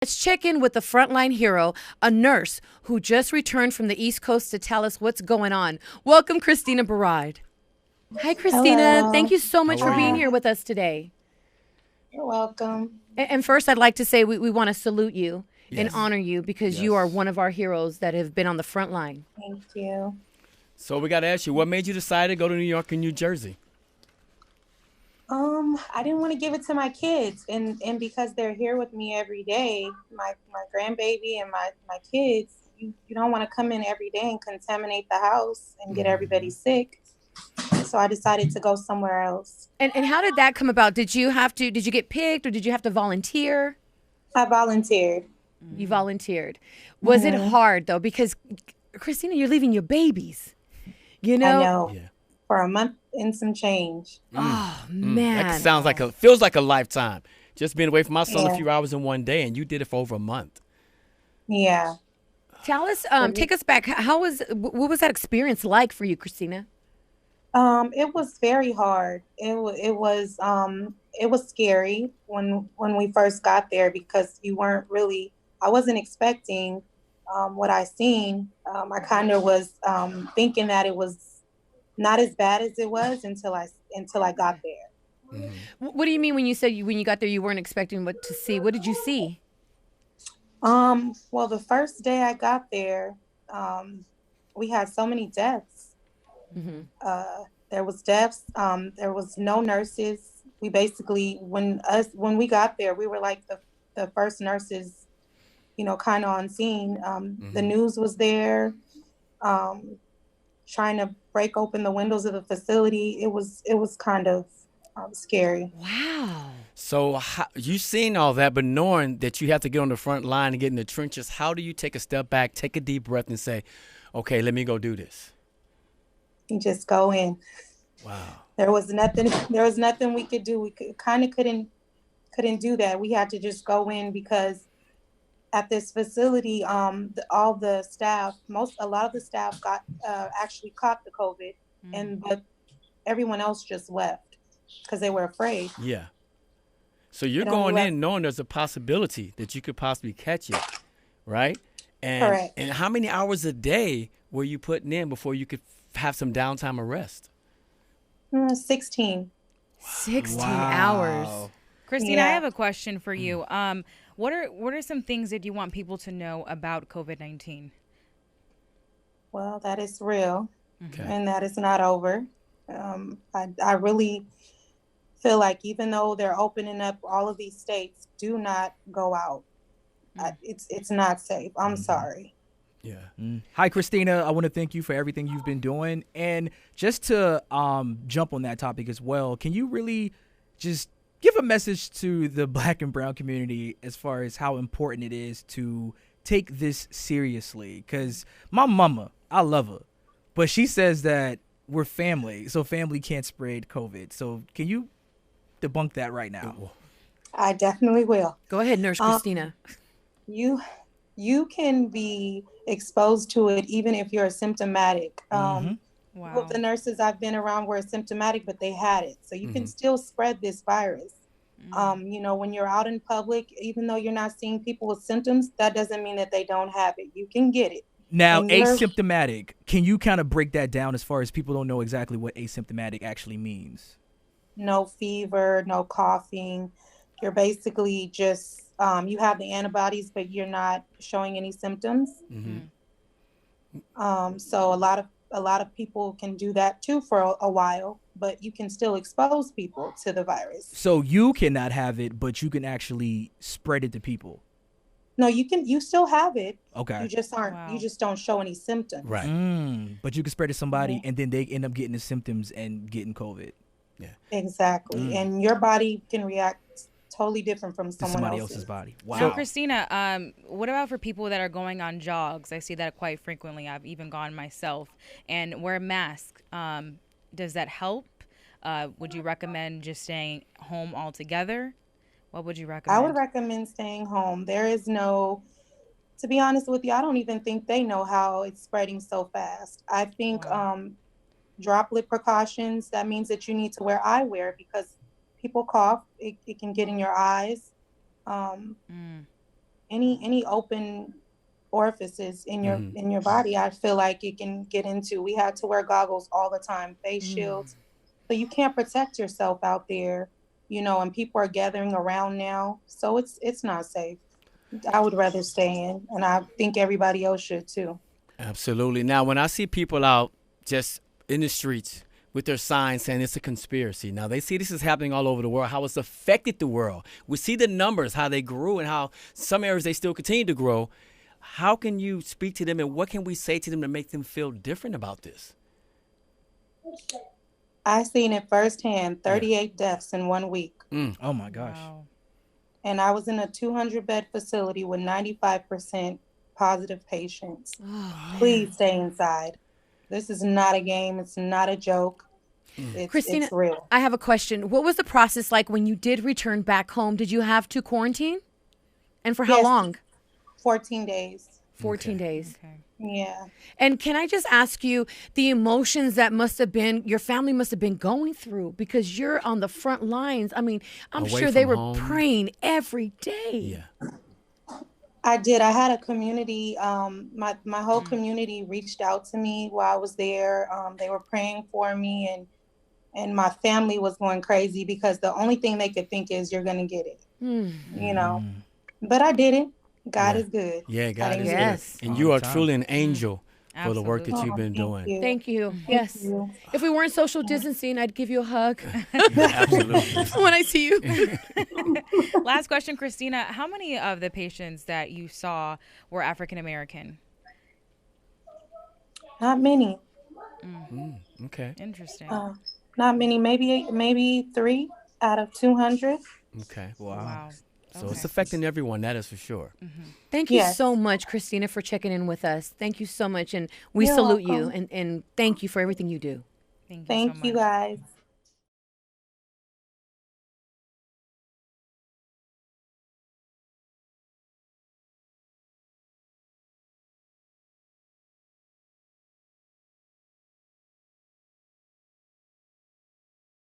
Let's check in with the frontline hero, a nurse who just returned from the East Coast to tell us what's going on. Welcome, Christina Barad. Hi, Christina. Thank Hello. you so much How for are being you? Hi. here with us today. You're welcome. And first, I'd like to say we want to salute you and Yes. honor you because you are Yes. one of our heroes that have been on the front line. Thank you. So we got to ask you, what made you decide to go to New York and New Jersey? I didn't want to give it to my kids, and because they're here with me every day, my grandbaby and my kids, you don't want to come in every day and contaminate the house and get everybody sick. So I decided to go somewhere else. And how did that come about? Did you get picked or did you have to volunteer? I volunteered. You volunteered. Was it Hmm. hard though? Because Christina, you're leaving your babies, you I know? know, Yeah. for a month and some change. Oh, That man. sounds like feels like a lifetime. Just being away from my son a Yeah, few hours in one day, and you did it for over a month. yeah. Tell us, But take us back. What was that experience like for you, Christina? it was very hard. It was scary when we first got there because you weren't really. I wasn't expecting what I seen. I kind of was thinking that it was not as bad as it was until I got there. Hmm. What do you mean when you said when you got there you weren't expecting what to see? What did you see? Well, the first day I got there, um, we had so many deaths. Hmm. There was deaths. There was no nurses. We basically, when we got there, we were like the first nurses, kind of on scene. The Hmm. news was there, um, trying to break open the windows of the facility. It was kind of scary. Wow. So you seen all that, but knowing that you have to get on the front line and get in the trenches, how do you take a step back, take a deep breath, and say, "Okay, let me go do this"? You just go in. Wow. There was nothing. There was nothing we could do. We kind of couldn't do that. We had to just go in because at this facility, all the staff, a lot of the staff got actually caught the COVID, and but everyone else just left because they were afraid. Yeah. So you're It only going left. in knowing there's a possibility that you could possibly catch it, right? And Correct. and how many hours a day were you putting in before you could have some downtime or rest? 16. 16 hours. Wow. Christina, I Yeah. have a question for you. What are some things that you want people to know about COVID-19? Well, that is real, Okay. and that is not over. I really feel like even though they're opening up all of these states, do not go out. It's not safe. I'm sorry. Yeah. Hi, Christina. I want to thank you for everything you've been doing. And just to jump on that topic as well, can you really just give a message to the black and brown community as far as how important it is to take this seriously? Because my mama, I love her, but she says that we're family, so family can't spread COVID. So can you debunk that right now? I definitely will. Go ahead, Nurse Um, Christina. you you can be exposed to it even if you're symptomatic. Mm-hmm. All of Wow. the nurses I've been around were symptomatic, but they had it. So you can Hmm. still spread this virus. When you're out in public, even though you're not seeing people with symptoms, that doesn't mean that they don't have it. You can get it. Now, And you're asymptomatic, can you kind of break that down as far as people don't know exactly what asymptomatic actually means? no fever, no coughing. You're basically just you have the antibodies, but you're not showing any symptoms. Hmm. So a lot of people can do that too for a while, but you can still expose people to the virus. So you cannot have it, but you can actually spread it to people. No, you still have it. Okay. You Wow. just don't show any symptoms. Right. But you can spread it to somebody, Mhm. and then they end up getting the symptoms and getting COVID Yeah. Exactly. And your body can react totally different from to someone somebody else's else's. body. Now, So Wow. Christina, what about for people that are going on jogs? I see that quite frequently. I've even gone myself and wear a mask. Does that help? Would you recommend just staying home altogether? What would you I would recommend? recommend staying home. There is no, to be honest with you, I don't even think they know how it's spreading so fast. I think Wow. droplet precautions, that means that you need to wear eyewear because people cough, it can get in your eyes. Um, Mm. any open orifices in your body, I feel like it can get into. We had to wear goggles all the time, face shields. So you can't protect yourself out there, and people are gathering around now. So it's not safe. I would rather stay in, and I think everybody else should too. Absolutely. Now, when I see people out just in the streets with their signs saying it's a conspiracy, now they see this is happening all over the world, how it's affected the world. We see the numbers, how they grew and how some areas they still continue to grow. How can you speak to them, and what can we say to them to make them feel different about this? I seen it firsthand, 38 deaths in 1 week. Oh my gosh. Wow. And I was in a 200-bed facility with 95% positive patients. Please stay inside. This is not a game. It's not a joke. Christina, it's real. I have a question. What was the process like when you did return back home? Did you have to quarantine? And for how Yes. long? 14 days. 14 days. Okay. Yeah. And can I just ask you the emotions that must have been, your family must have been going through, because you're on the front lines. I mean, I'm Away sure they from were home. praying every day. Yeah. I did. I had a community. My whole community reached out to me while I was there. They were praying for me, and my family was going crazy because the only thing they could think is you're gonna get it. But I did it. God is good. Yeah, God is Yes. good. And All you the are time. truly an angel for the work that Absolutely. you've been doing. Thank you. Yes. you. If we weren't social distancing, I'd give you a hug Absolutely. when I see you. Last question, Christina. How many of the patients that you saw were African American? Not many. Okay. Interesting. Not many. Maybe 3 out of 200. Okay. Wow. So it's affecting everyone, that is for sure. Thank you Yes. so much, Christina, for checking in with us. Thank you so much. And we You're salute you welcome. and thank you for everything you do. Thank you so Thank much. you guys.